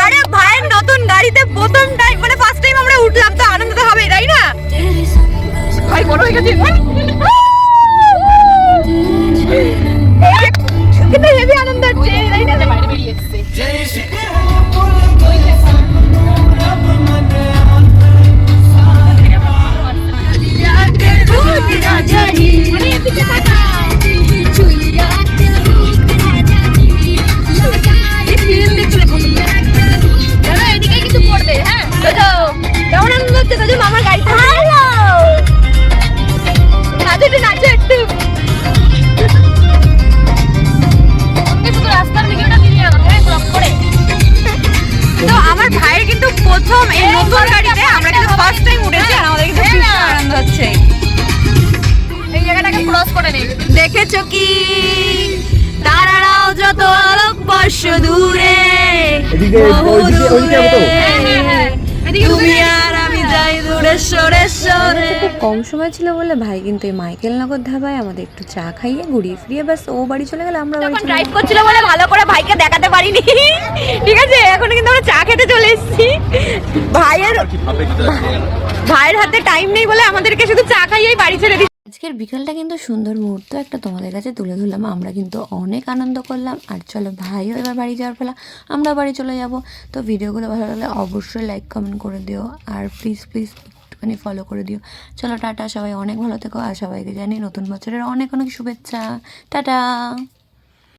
আরে ভাইয়ের নতুন গাড়িতে প্রথম টাইম মানে ফার্স্ট টাইম আমরা উঠলাম, তো আনন্দ তো হবে তাই না? ভাই বড় হয়ে গেছে কিন্তু হেভি আনন্দ হচ্ছে তাই না? বাইরে বেরিয়ে এসেছে। কেমন আনন্দ হচ্ছে তোর মামার গাড়ি? হ্যালো নাচে নাচে একটু রাস্তার ভিডিওটা দিয়ে করে। তো আমার ভাইয়ের কিন্তু প্রথম এই নতুন গাড়িতে, আমরা কিন্তু ফার্স্ট টাইম উঠেছি আর আমাদের কিন্তু ভীষণ আনন্দ হচ্ছে। এই জায়গাটাকে ক্রস করে নেই, দেখেছো কি তারারাও যত আলোক বর্ষ দূরে তুমি আর আমি যাই দূরে সরে সরে। খুব কম সময় ছিল বলে ভাই কিন্তু এই মাইকেল নগর ধাবায় আমাদের একটু চা খাইয়ে ঘুরিয়ে ফিরিয়ে ব্যাস ও বাড়ি চলে গেল, আমরা বাড়ি ড্রাইভ করছিল বলে ভালো করে ভাইকে দেখাতে পারিনি, ঠিক আছে? এখন কিন্তু আমরা চা খেতে চলে এসেছি। ভাইয়ের হাতে টাইম নেই বলে আমাদেরকে শুধু চা খাইয়েই বাড়ি ছেড়ে দিচ্ছি। আজকের বিকালটা কিন্তু সুন্দর মুহূর্ত একটা তোমাদের কাছে তুলে ধরলাম। আমরা কিন্তু অনেক আনন্দ করলাম। আর চলো ভাইও এবার বাড়ি যাওয়ার ফেলা, আমরা বাড়ি চলে যাব। তো ভিডিওগুলো ভালো লাগলে অবশ্যই লাইক কমেন্ট করে দিও, আর প্লিজ একটুখানি ফলো করে দিও। চলো টাটা, সবাই অনেক ভালো থেকো, আর সবাইকে জানি নতুন বছরের অনেক অনেক শুভেচ্ছা। টাটা।